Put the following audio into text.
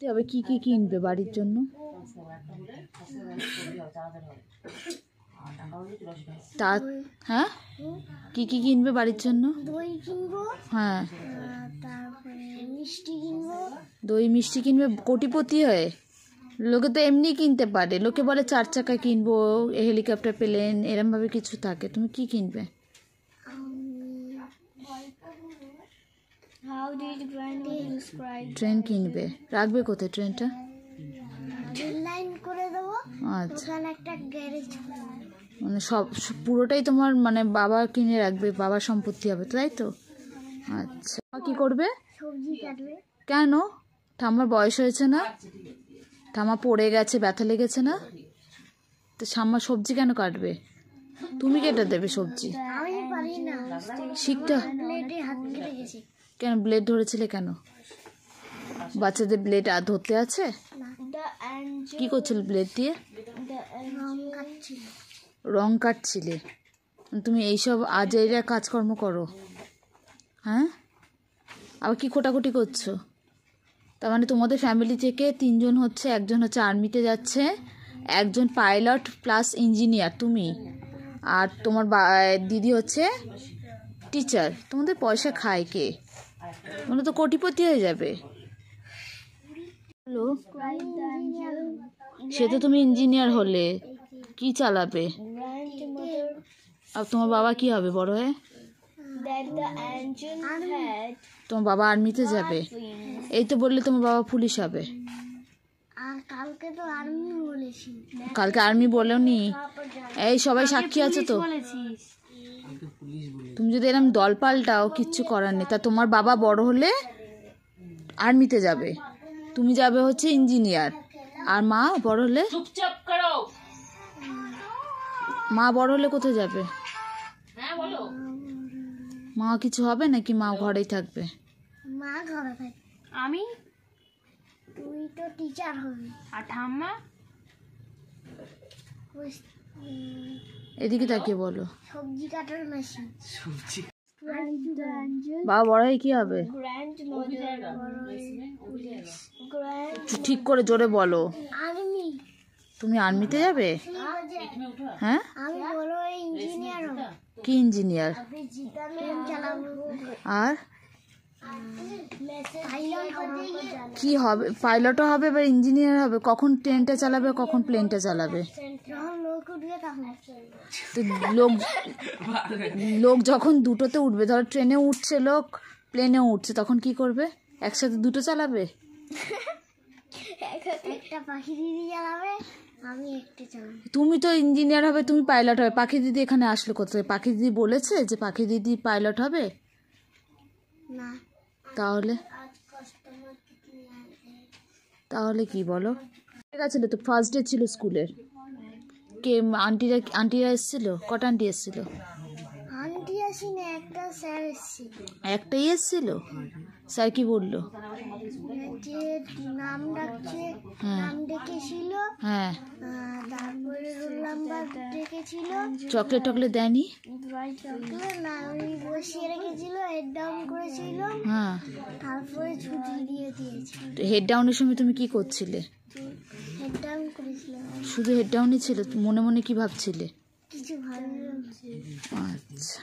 তবে কি কি কিনবে বাড়ির জন্য? তা হ্যাঁ, কি কি কিনবে বাড়ির জন্য? দই কিনবো, হ্যাঁ তারপরে মিষ্টি কিনবো। দই মিষ্টি কিনবে কোটিপতি হয়ে? লোকে তো এমনি কিনতে পারে, লোকে বলে 4 চাকা কিনবো, হেলিকপ্টার প্লেন এরম ভাবে কিছু থাকে। তুমি কি কিনবে? ট্রেন কিনবে। রাখবে কোথায় ট্রেনটা? লাইন করে দেবো। আচ্ছা, ওখানে একটা গ্যারেজ মানে সব পুরোটাই তোমার মানে বাবা কিনে রাখবে, বাবার সম্পত্তি হবে, তাই তো? আচ্ছা, কি করবে? সবজি কাটবে। কেন? ঠাম্মার বয়স হয়েছে না? ঠাম্মা পড়ে গেছে, ব্যথা লেগেছে না? তো ঠাম্মা সবজি কেন কাটবে? তুমি কেটে দেবে সবজি? আমি পারি না, শিখতে। প্লেটে হাত কেটে গেছে। কেন ব্লেড ধরেছিলে কেন? বাচ্চাদের ব্লেড আর ধরতে আছে? কি করছিল ব্লেড দিয়ে? রং কাটছিলে? তুমি এইসব আজেইরা কাজকর্ম করো? হ্যাঁ, আবার কি খোটাখুটি করছো? তার মানে তোমাদের ফ্যামিলি থেকে 3 জন হচ্ছে, একজন হচ্ছে আর্মিতে যাচ্ছে, একজন পাইলট প্লাস ইঞ্জিনিয়ার, তুমি, আর তোমার দিদি হচ্ছে টিচার। তোমাদের পয়সা খায় কে? তোমরা তো কোটিপতি হয়ে যাবে। হ্যালো, সে তো তুমি ইঞ্জিনিয়ার হলে, কি চালাবে? আর তোমার বাবা কি হবে বড় হয়ে? তোমার বাবা আর্মিতে যাবে। এই তো বললে তোমার বাবা পুলিশ হবে। আর কালকে তো আর্মি বলেছি। কালকে আর্মি বলোনি? এই সবাই সাক্ষী আছে তো। তুমি যদি এরকম দল পাল্টাও, কিচ্ছু করার নেই। তা তোমার বাবা বড় হলে আর্মিতে যাবে, তুমি যাবে হচ্ছে ইঞ্জিনিয়ার, আর মা বড় হলে? চুপচাপ করো। মা বড় হলে কোথায় যাবে? হ্যাঁ বলো। মা কিছু হবে নাকি? মা ঘরেই থাকবে? মা ঘরে থাকবে। আমি? তুই তো টিচার হবি। আর ঠাম্মা? এদিকে তাকিয়ে বলো। সবজি কাটার মেশিন। সবজি। বাবা বড় হয়ে কি হবে? ঠিক করে জোরে বলো। আর্মি। তুমি আর্মিতে যাবে? হ্যাঁ, আমি বড় ইঞ্জিনিয়ার হব। কি ইঞ্জিনিয়ার? প্লেন চালাবো। আর পাইলট কি হবে? পাইলটও হবে, এবার ইঞ্জিনিয়ার হবে। কখন ট্রেনটা চালাবে, কখন প্লেনটা চালাবে? যখন লোক উঠবে তখন। তো লোক যখন দুটোতে উঠবে, ধরো ট্রেনে উঠছে লোক, প্লেনেও উঠছে, তখন কি করবে? একসাথে দুটো চালাবে? একটা পাখি দিদি চালাবে, আমি একটা চালাবো। তুমি তো ইঞ্জিনিয়ার হবে, তুমি পাইলট হবে। পাখি দিদি এখানে আসলে কোথায়? পাখি দিদি বলেছে যে পাখি দিদি পাইলট হবে? না। তাহলে তাহলে কি বলো? ঠিক আছে, তো ফার্স্ট ডে ছিল স্কুলের। কে আন্টিরা এসেছিল? কটা আন্টি এসেছিল? আন্টি আসিনি, একটা স্যার এসেছিল। একটাই এসেছিল? স্যার কি বললো? যে নাম ডাকছে, নাম ডেকেছিল। হ্যাঁ, তারপরে রোল নাম্বার ডেকেছিল। চকলেট টকলেট দেয়নি? চকলেট না, আমি বসিয়ে রেখেছিল, হেড ডাউন করেছিল। হ্যাঁ, তারপরে ছুটি দিয়ে দিয়েছে। তো হেড ডাউনের সময় তুমি কি করছিলে? হেড ডাউন করেছিল। শুধু হেড ডাউনই ছিল? মনে মনে কি ভাবছিলে? কিছু ভালো। আচ্ছা।